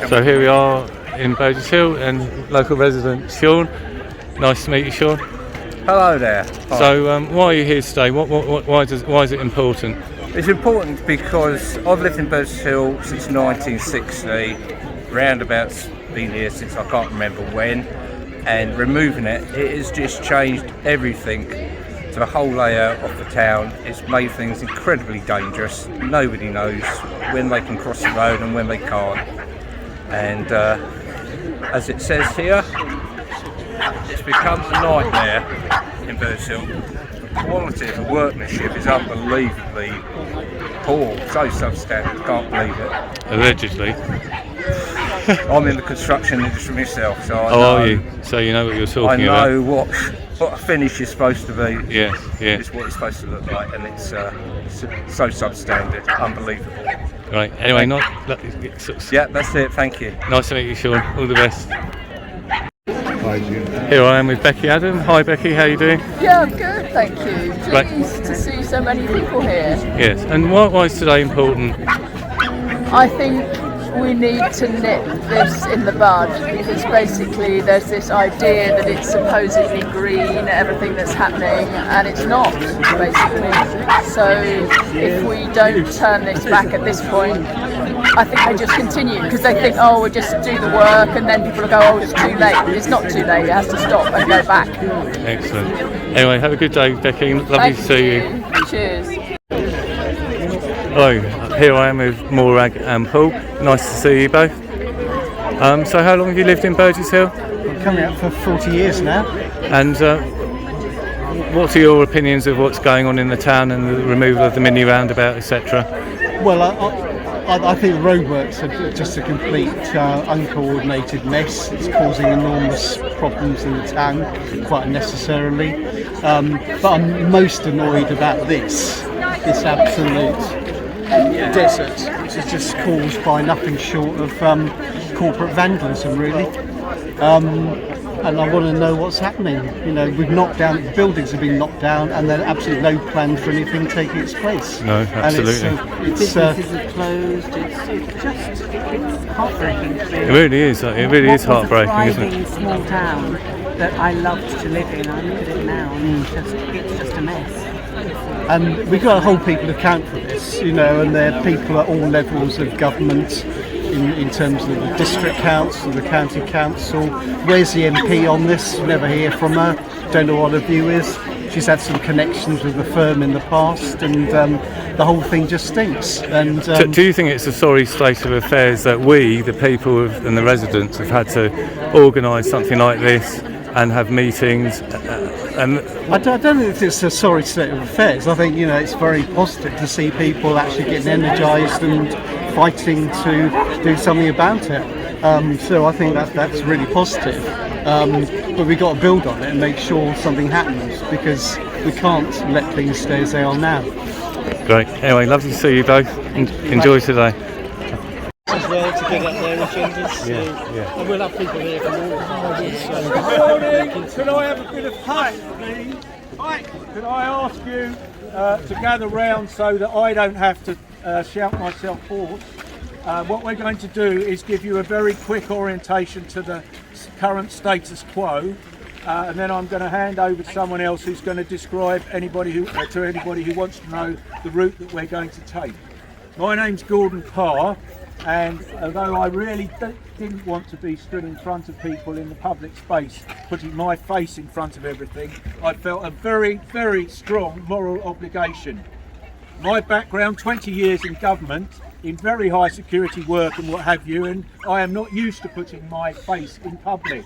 So here we are in Burgess Hill and local resident Sean. Nice to meet you, Sean. Hello there. Hi. So why are you here today? Why is it important? It's important because I've lived in Burgess Hill since 1960. Roundabout's been here since I can't remember when, and removing it has just changed everything to the whole layout of the town. It's made things incredibly dangerous. Nobody knows when they can cross the road and when they can't. And as it says here, it's become a nightmare in Burgess Hill. The quality of the workmanship is unbelievably poor, so substandard, can't believe it. Allegedly. I'm in the construction industry myself, so I know. Are you? So you know what you're talking about? I know what a finish is supposed to be. Yeah. It's what it's supposed to look like, and it's so substandard, unbelievable. Right. Anyway, Yeah, that's it. Thank you. Nice to meet you, Sean. All the best. Hi, Jim. Here I am with Becky Adam. Hi, Becky. How are you doing? Yeah, I'm good, thank you. Right. Pleased to see so many people here. Yes. And why is today important? I think we need to nip this in the bud, because basically there's this idea that it's supposedly green, everything that's happening, and it's not, basically. So if we don't turn this back at this point, I think they just continue, because they think, oh, we'll just do the work, and then people will go, oh, it's too late. It's not too late, it has to stop and go back. Excellent. Anyway, have a good day, Becky. Lovely to see you. Cheers. Hello, here I am with Morag and Paul. Nice to see you both. So how long have you lived in Burgess Hill? Coming up for 40 years now. And what are your opinions of what's going on in the town and the removal of the mini roundabout, etc.? Well, I think the roadworks are just a complete uncoordinated mess. It's causing enormous problems in the town, quite unnecessarily. But I'm most annoyed about this absolute desert, which is just caused by nothing short of corporate vandalism, really. And I want to know what's happening. You know, we've knocked down, buildings have been knocked down, and there's absolutely no plan for anything taking its place. No, absolutely. And businesses are closed. It's heartbreaking. It really is. It really is heartbreaking, isn't it? It's a small town that I loved to live in. I look at it now, and it's just a mess. And we've got to hold people to account for this, you know, and there are people at all levels of government, in terms of the district council, the county council. Where's the MP on this? Never hear from her. Don't know what her view is. She's had some connections with the firm in the past, and the whole thing just stinks. And do you think it's a sorry state of affairs that we, the people and the residents, have had to organise something like this and have meetings? I don't think it's a sorry state of affairs. I think, you know, it's very positive to see people actually getting energised and fighting to do something about it. So I think that's really positive. But we've got to build on it and make sure something happens, because we can't let things stay as they are now. Great. Anyway, lovely to see you both. Enjoy today. As well to get up there and changes. Yeah. And we'll have people here from all parties. Good morning. Can I have a bit of height, please? Can I ask you to gather round so that I don't have to shout myself hoarse? What we're going to do is give you a very quick orientation to the current status quo, and then I'm going to hand over to someone else who's going to describe to anybody who wants to know the route that we're going to take. My name's Gordon Parr, and although I really didn't want to be stood in front of people in the public space, putting my face in front of everything, I felt a very, very strong moral obligation. My background, 20 years in government, in very high security work and what have you, and I am not used to putting my face in public.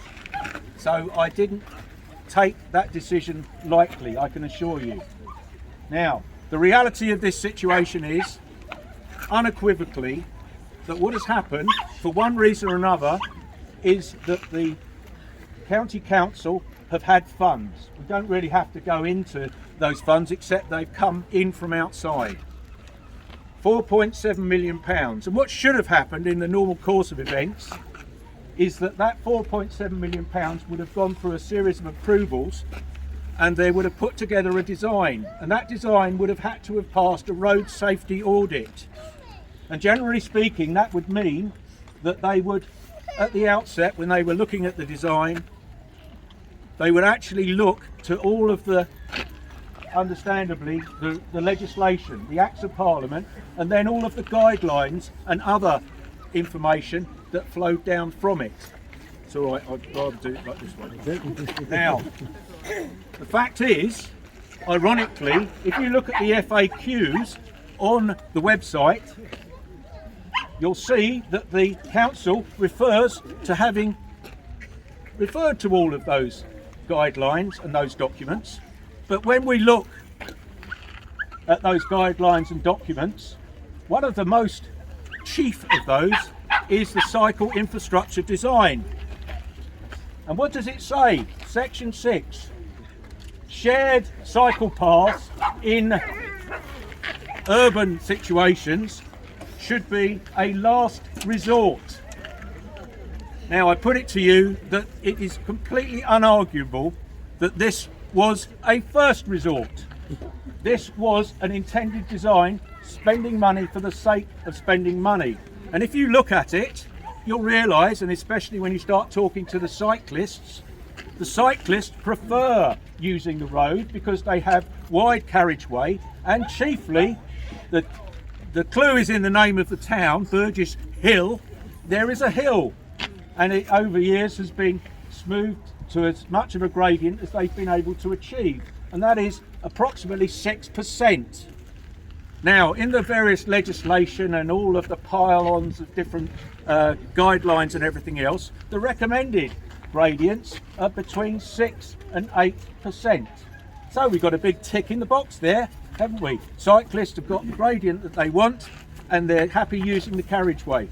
So I didn't take that decision lightly, I can assure you. Now, the reality of this situation is, unequivocally, that what has happened, for one reason or another, is that the county council have had funds. We don't really have to go into those funds, except they've come in from outside. £4.7 million. And what should have happened in the normal course of events is that £4.7 million would have gone through a series of approvals, and they would have put together a design, and that design would have had to have passed a road safety audit. And generally speaking, that would mean that they would, at the outset, when they were looking at the design, they would actually look to all of the, understandably, the legislation, the Acts of Parliament, and then all of the guidelines and other information that flowed down from it. It's all right, I'd rather do it like this way. Now, the fact is, ironically, if you look at the FAQs on the website, you'll see that the council refers to having referred to all of those guidelines and those documents. But when we look at those guidelines and documents, one of the most chief of those is the cycle infrastructure design. And what does it say? Section 6. Shared cycle paths in urban situations should be a last resort. Now, I put it to you that it is completely unarguable that this was a first resort. This was an intended design, spending money for the sake of spending money. And if you look at it, you'll realise, and especially when you start talking to the cyclists prefer using the road because they have wide carriageway, and chiefly, the clue is in the name of the town, Burgess Hill. There is a hill, and it over years has been smoothed to as much of a gradient as they've been able to achieve, and that is approximately 6%. Now, in the various legislation and all of the pile-ons of different guidelines and everything else, the recommended gradients are between 6 and 8%. So we've got a big tick in the box there, haven't we? Cyclists have got the gradient that they want and they're happy using the carriageway.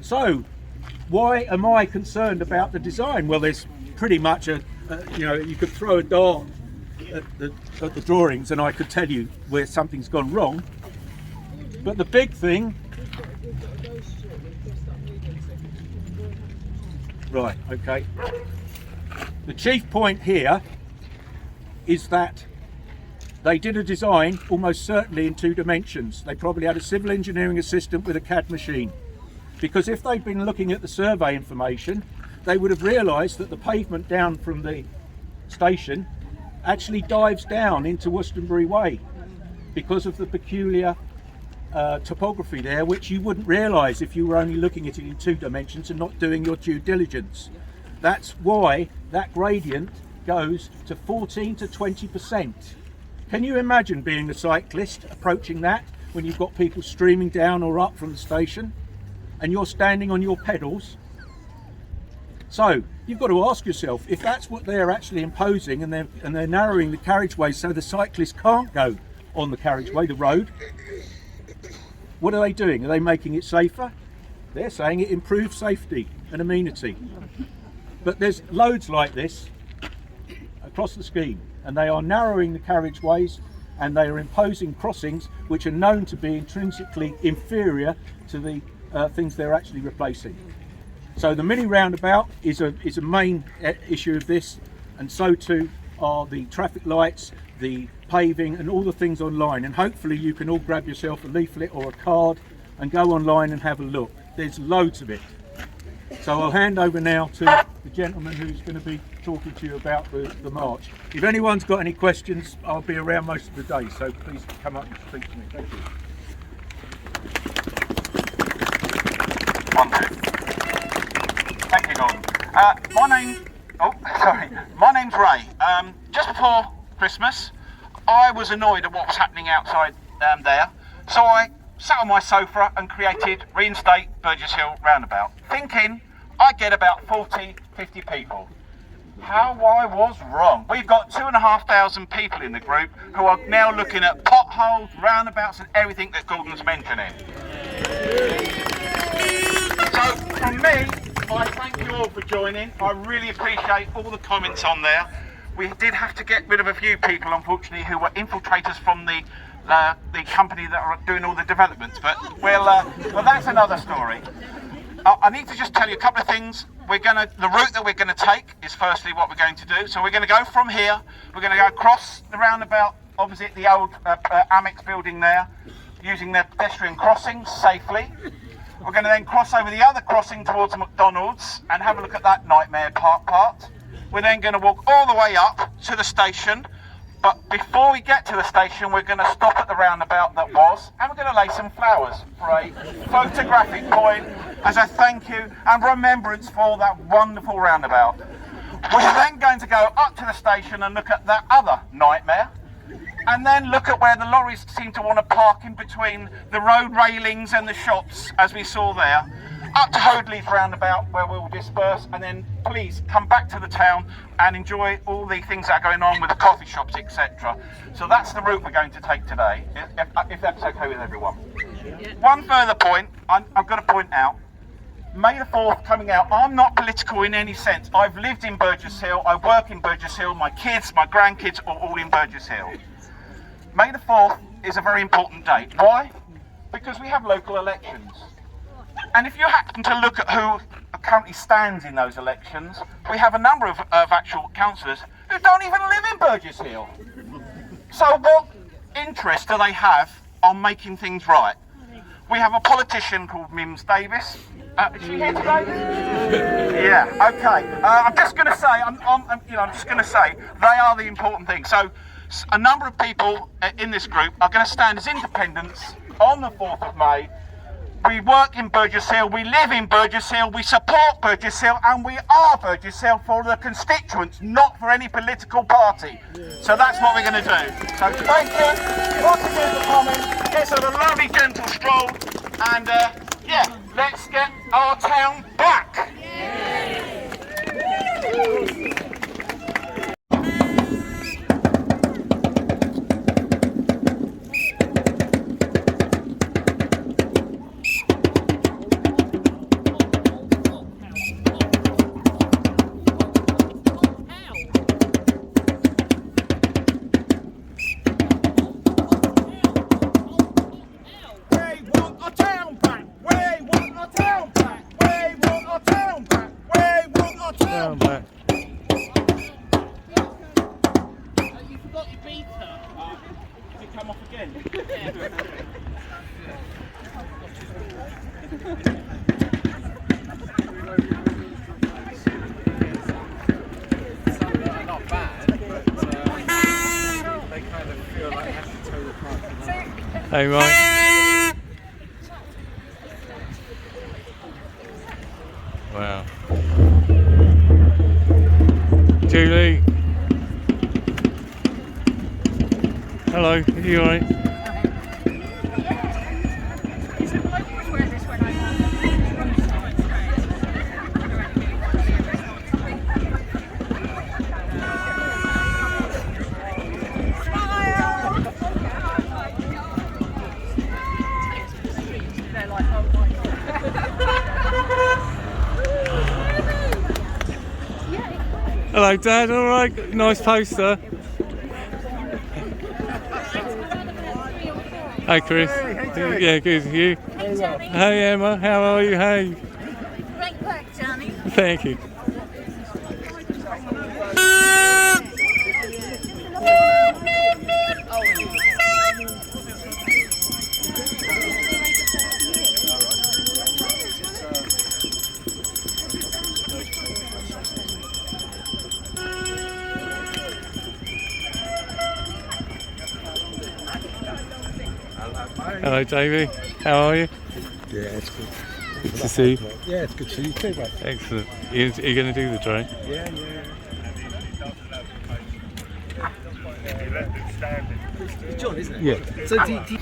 So why am I concerned about the design? Well, there's pretty much you could throw a dart at the drawings and I could tell you where something's gone wrong. But the big thing, right, okay, the chief point here is that they did a design almost certainly in 2 dimensions. They probably had a civil engineering assistant with a CAD machine, because if they'd been looking at the survey information, they would have realised that the pavement down from the station actually dives down into Worstonbury Way because of the peculiar topography there, which you wouldn't realise if you were only looking at it in 2 dimensions and not doing your due diligence. That's why that gradient goes to 14 to 20%. Can you imagine being a cyclist approaching that when you've got people streaming down or up from the station and you're standing on your pedals? So you've got to ask yourself, if that's what they're actually imposing and they're narrowing the carriageway so the cyclist can't go on the carriageway, the road, what are they doing? Are they making it safer? They're saying it improves safety and amenity. But there's loads like this across the scheme, and they are narrowing the carriageways and they are imposing crossings which are known to be intrinsically inferior to the things they're actually replacing. So the mini roundabout is a main issue of this, and so too are the traffic lights, the paving and all the things online, and hopefully you can all grab yourself a leaflet or a card and go online and have a look. There's loads of it. So I'll hand over now to the gentleman who's going to be talking to you about the march. If anyone's got any questions, I'll be around most of the day, so please come up and speak to me. Thank you. Thank you, Gordon. My name's Ray. Just before Christmas, I was annoyed at what was happening outside there, so I sat on my sofa and created Reinstate Burgess Hill Roundabout, thinking I'd get about 40, 50 people. How I was wrong. We've got 2,500 people in the group who are now looking at potholes, roundabouts and everything that Gordon's mentioning. So from me, I thank you all for joining. I really appreciate all the comments on there. We did have to get rid of a few people, unfortunately, who were infiltrators from the company that are doing all the developments, but well, that's another story. I need to just tell you a couple of things. The route that we're going to take is firstly what we're going to do. So we're going to go from here, we're going to go across the roundabout opposite the old Amex building there, using their pedestrian crossings safely. We're going to then cross over the other crossing towards McDonald's and have a look at that nightmare part. We're then going to walk all the way up to the station, but before we get to the station we're going to stop at the roundabout that was, and we're going to lay some flowers for a photographic point as a thank you and remembrance for that wonderful roundabout. We're then going to go up to the station and look at that other nightmare, and then look at where the lorries seem to want to park in between the road railings and the shops, as we saw there, up to Hoadley's roundabout where we'll disperse, and then please come back to the town and enjoy all the things that are going on with the coffee shops, etc. So that's the route we're going to take today, if that's okay with everyone. One further point I've got to point out. May the 4th coming out, I'm not political in any sense. I've lived in Burgess Hill, I work in Burgess Hill, my kids, my grandkids are all in Burgess Hill. May the 4th is a very important date. Why? Because we have local elections. And if you happen to look at who currently stands in those elections, we have a number of actual councillors who don't even live in Burgess Hill. So what interest do they have on making things right? We have a politician called Mims Davis. Is she here today? Yeah. Okay. I'm just going to say, I'm just going to say, they are the important thing. So, a number of people in this group are going to stand as independents on the 4th of May. We work in Burgess Hill, we live in Burgess Hill, we support Burgess Hill, and we are Burgess Hill for the constituents, not for any political party. So that's what we're going to do. So thank you. Lots of good comments. It's a lovely, gentle stroll, and yeah, let's get our town back. Hey, right. Wow. Julie. Hello, are you alright? Hello, Dad. All right. Nice poster. Hey, Chris. Hey, yeah, good. You? Hey, Johnny. Hey, Emma. How are you? Hey. Great work, Johnny. Thank you. Hello, Davey. How are you? Yeah, it's good. Good to see you. Yeah, it's good to see you too, mate. Excellent. You're going to do the drone? Yeah. It's John, isn't it? Yeah. So do you...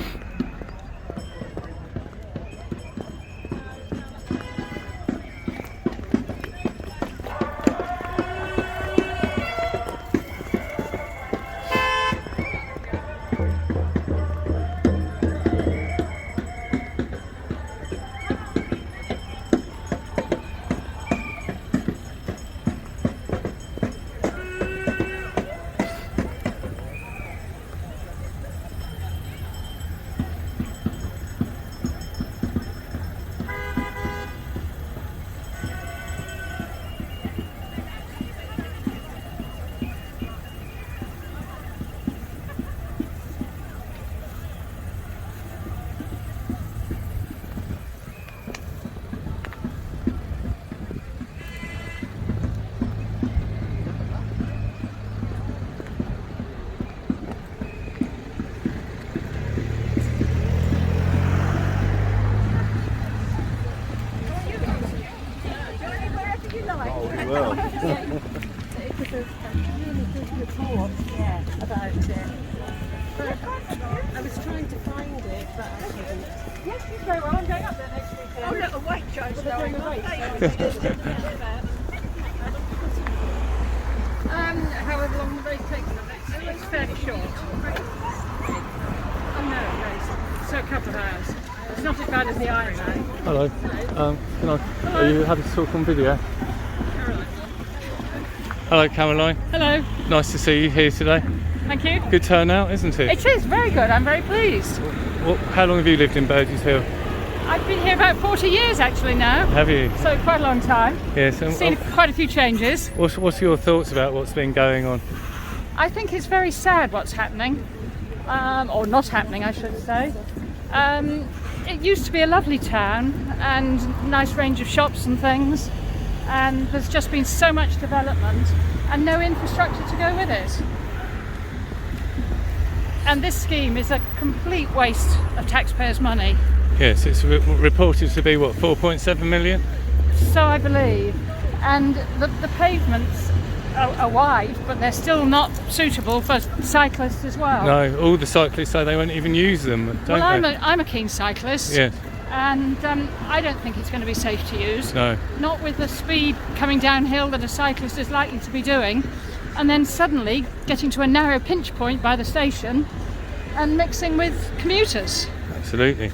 However long the race takes them, it's fairly short. Oh no, so a couple of hours. It's not as bad as the Ironman. Hello. Are you happy to talk on video? Hello, Caroline. Hello. Nice to see you here today. Thank you. Good turnout, isn't it? It is very good. I'm very pleased. How long have you lived in Burgess Hill? I've been here about 40 years actually now. Have you? So quite a long time. Yes. Seen quite a few changes. What's your thoughts about what's been going on? I think it's very sad what's happening, or not happening, I should say. It used to be a lovely town and nice range of shops and things, and there's just been so much development and no infrastructure to go with it. And this scheme is a complete waste of taxpayers' money. Yes, it's reported to be what, 4.7 million? So I believe. And the pavements are wide, but they're still not suitable for cyclists as well. No, all the cyclists say they won't even use them, don't they? I'm a keen cyclist. Yes. And I don't think it's going to be safe to use. No. Not with the speed coming downhill that a cyclist is likely to be doing, and then suddenly getting to a narrow pinch point by the station and mixing with commuters. Absolutely.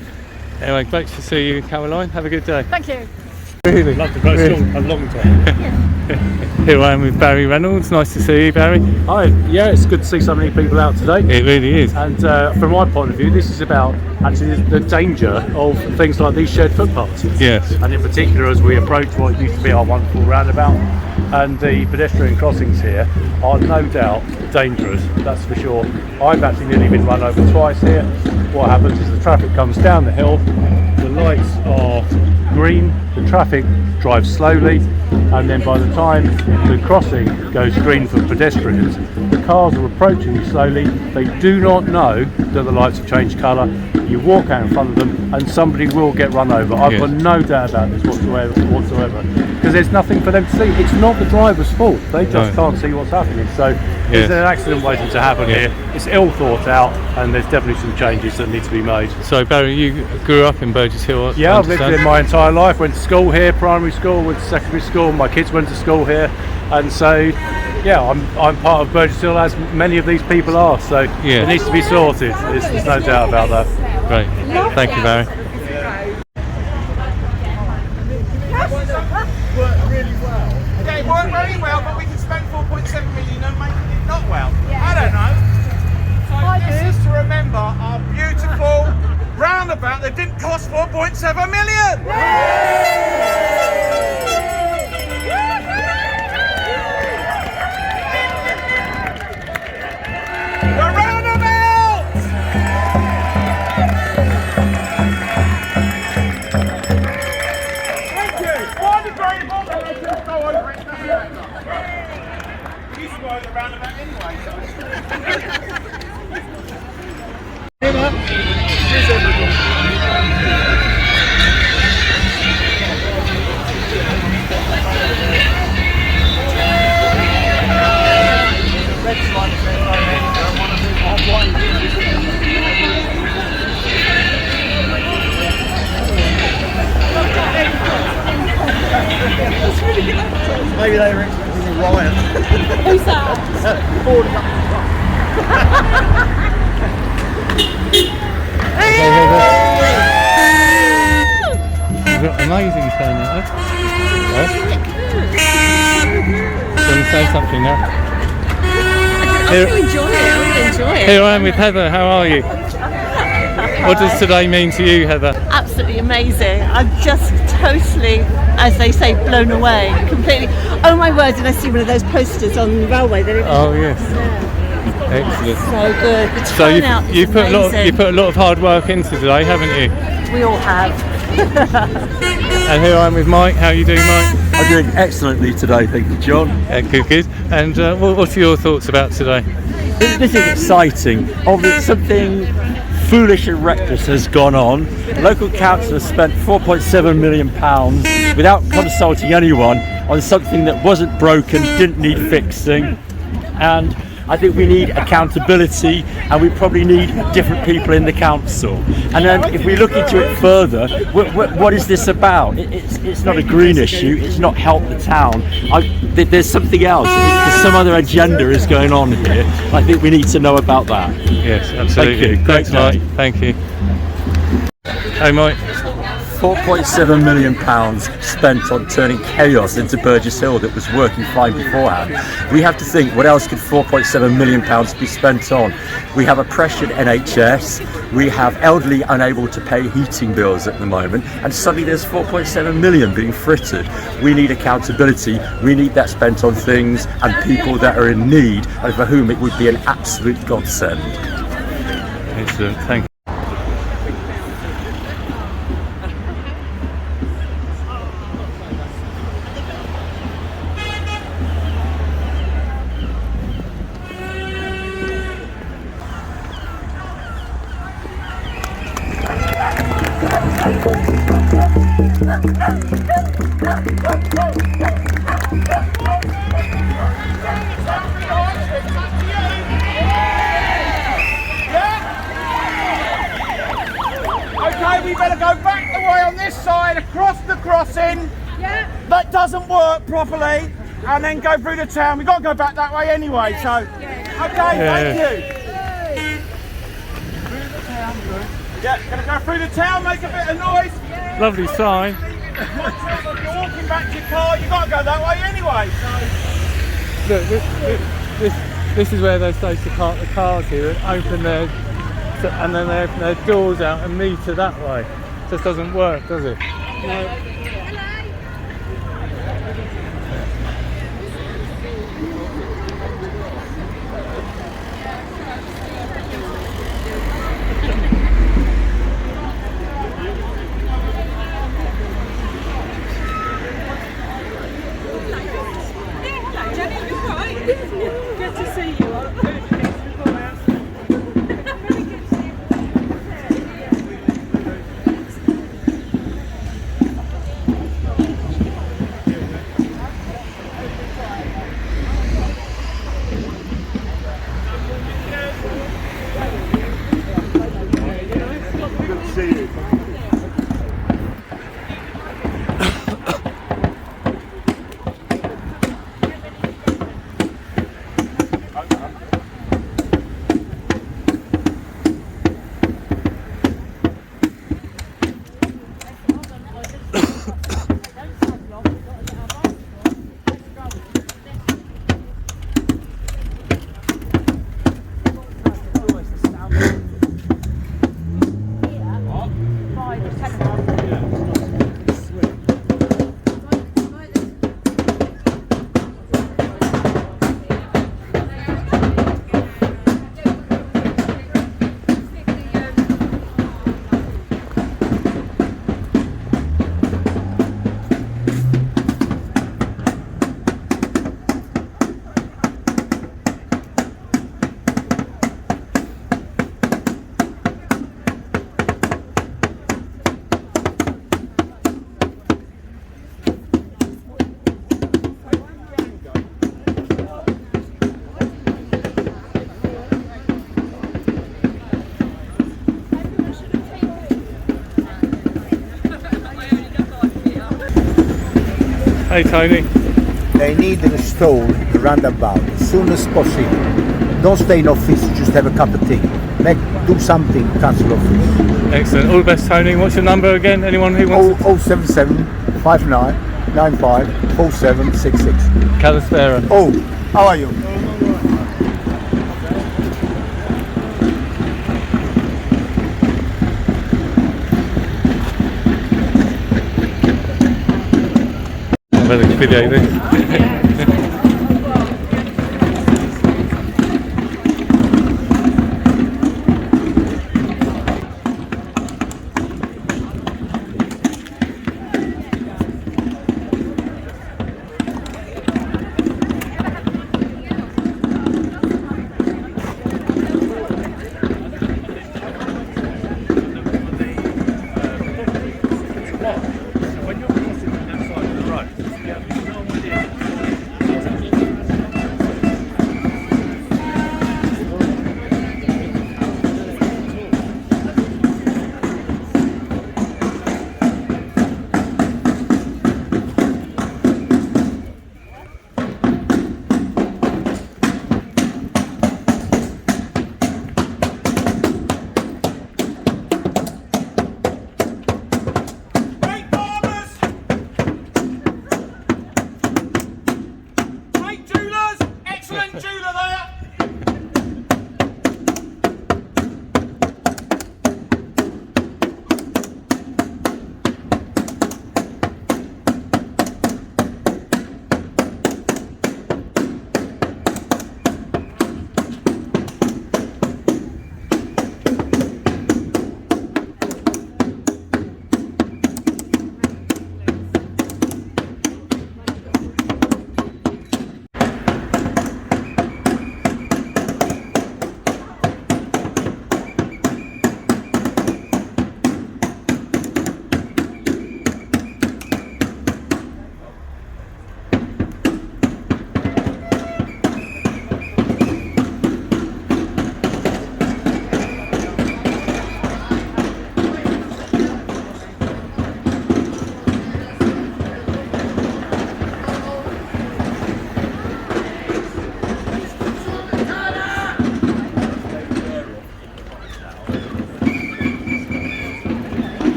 Anyway, great to see you, Caroline. Have a good day. Thank you. Really? Love the road, a long time. Here I am with Barry Reynolds. Nice to see you, Barry. Hi, yeah, it's good to see so many people out today. It really is. And from my point of view, this is about actually the danger of things like these shared footpaths. Yes. And in particular, as we approach what used to be our wonderful roundabout, and the pedestrian crossings here are no doubt dangerous, that's for sure. I've actually nearly been run over twice here. What happens is the traffic comes down the hill, the lights are green, the traffic drives slowly, and then by the time the crossing goes green for pedestrians, the cars are approaching you slowly. They do not know that the lights have changed colour. You walk out in front of them and somebody will get run over. I've got no doubt about this whatsoever, because there's nothing for them to see. It's not the driver's fault, they just can't see what's happening. So there's an accident waiting to happen here. It's ill thought out, and there's definitely some changes that need to be made. So Barry, you grew up in Burgess Hill? Yeah, I've lived here my entire life. Went to school here, primary school, went to secondary school. My kids went to school here, and so yeah, I'm part of Burgess Hill, as many of these people are. So it needs to be sorted. There's no doubt about that. Great, thank you, Barry. Yeah, it worked very well, but we can spend 4.7 million and making it not well. I don't know. So this is to remember our beautiful roundabout that didn't cost 4.7 million. The roundabout! Thank you. Biodegradable, and they can go over it. We used to go over the roundabout anyway. Cheers, everyone. Maybe they were expecting a riot. Who's that? Amazing turnout. Can you say something now? I really enjoy it. Here I am with Heather. How are you? What does today mean to you, Heather? Absolutely amazing. I'm just totally, as they say, blown away. Completely. Oh my word, did I see one of those posters on the railway? Oh yes. Excellent. So good. The So turnout you is put amazing. you put a lot of hard work into today, haven't you? We all have. And here I am with Mike. How are you doing, Mike? I'm doing excellently today, thank you, John. Good. And what are your thoughts about today? This is exciting. Obviously, something foolish and reckless has gone on. The local council has spent £4.7 million without consulting anyone on something that wasn't broken, didn't need fixing, and I think we need accountability, and we probably need different people in the council. And then if we look into it further, what is this about? It's not a green issue, it's not help the town. There's something else, there's some other agenda is going on here. I think we need to know about that. Yes, absolutely. Thanks, Mike. Thank you. Hey, Mike. £4.7 million spent on turning chaos into Burgess Hill that was working fine beforehand. We have to think, what else could £4.7 million be spent on? We have a pressured NHS, we have elderly unable to pay heating bills at the moment, and suddenly there's £4.7 million being frittered. We need accountability, we need that spent on things and people that are in need, and for whom it would be an absolute godsend. Excellent, thank you. Okay, we better go back the way on this side, across the crossing. Yeah. That doesn't work properly, and then go through the town. We've got to go back that way anyway, so. Okay, thank you. Through the town, good. Yeah, gonna go through the town, make a bit of noise. Lovely sign. If you're walking back to your car, you've got to go that way anyway, so. Look, this is where they're supposed to park the cars here and open their, and then they open their doors out and meter that way. Just doesn't work, does it? No. Good to see you. Hey Tony. They need to install the roundabout as soon as possible. Don't stay in office, just have a cup of tea. Do something, council office. Excellent. All the best, Tony. What's your number again? Anyone who wants 077 59 95 4766. Calispera. Oh, how are you? I better video this.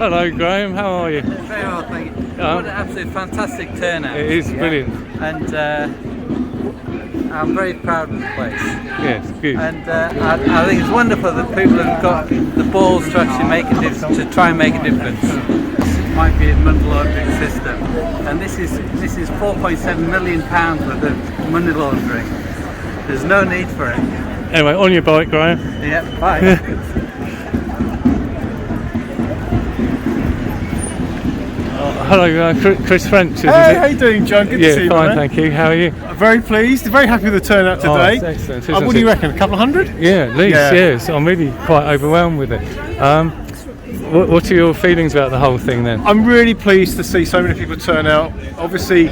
Hello Graham, how are you? Very well, thank you. What an absolute fantastic turnout. It is brilliant. And I'm very proud of the place. Yes, good. And I think it's wonderful that people have got the balls to actually make a difference, to try and make a difference. This might be a money laundering system, and this is £4.7 million worth of money laundering. There's no need for it. Anyway, on your bike, Graham. Yeah, bye. Hello, Chris French. Hey, how you doing, John? Good to see you, fine, man. thank you. How are you? Very pleased. Very happy with the turnout today. Oh, excellent. What do you reckon? A couple of hundred? Yeah, at least. Yes, I'm really quite overwhelmed with it. What are your feelings about the whole thing then? I'm really pleased to see so many people turn out. Obviously,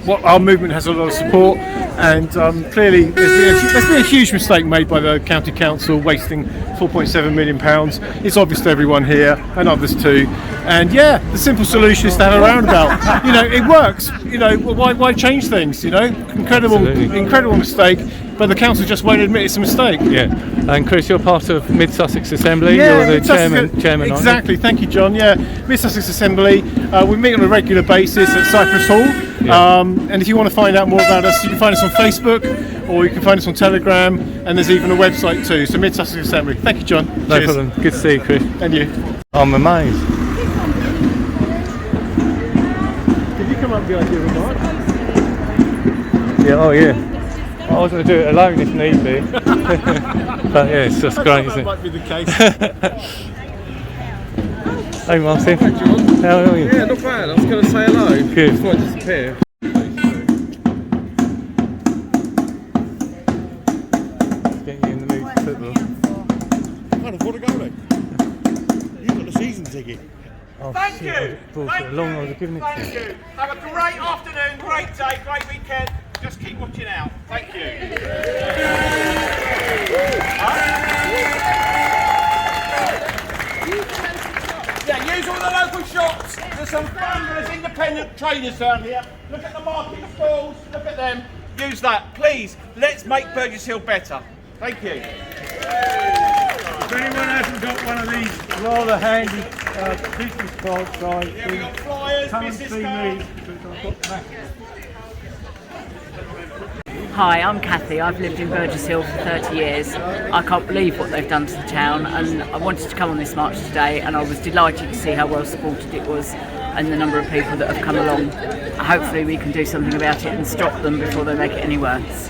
our movement has a lot of support, and clearly there's been a huge mistake made by the county council wasting £4.7 million. It's obvious to everyone here and others too. And yeah, the simple solution is to have a roundabout. You know, it works. You know, why change things? You know, incredible mistake. But the council just won't admit it's a mistake. Yeah, and Chris, you're part of Mid Sussex Assembly. Yeah, you're the chairman. Exactly. Thank you, John. Yeah, Mid Sussex Assembly. We meet on a regular basis at Cypress Hall. Yeah. And if you want to find out more about us, you can find us on Facebook, or you can find us on Telegram, and there's even a website too. So Mid Sussex Assembly. Thank you, John. No Cheers. problem. Good to see you, Chris. And you. I'm amazed. Did you come up with the idea of a march? Yeah. Oh yeah. I was going to do it alone if need be. But yeah, it's just great, isn't it? That might be the case. Hey Martin. Hi, John. How are you? Yeah, not bad. I was going to say hello. Good. Before I disappear. Getting you in the mood for football. Can't afford to go then. You've got the season ticket. Oh, Thank shit, you. I brought it along, I would have given it to Thank you. you. Have a great afternoon, great day, great weekend. Just keep watching out. Thank you. Yeah, use all the local shops. There's some fabulous independent traders down here. Look at the market stalls. Look at them. Use that, please. Let's make Burgess Hill better. Thank you. If anyone hasn't got one of these rather handy business cards, guys, Yeah, we got flyers, come and business see cards. me, because I've got massive. Hi, I'm Kathy. I've lived in Burgess Hill for 30 years. I can't believe what they've done to the town, and I wanted to come on this march today, and I was delighted to see how well supported it was and the number of people that have come along. Hopefully we can do something about it and stop them before they make it any worse.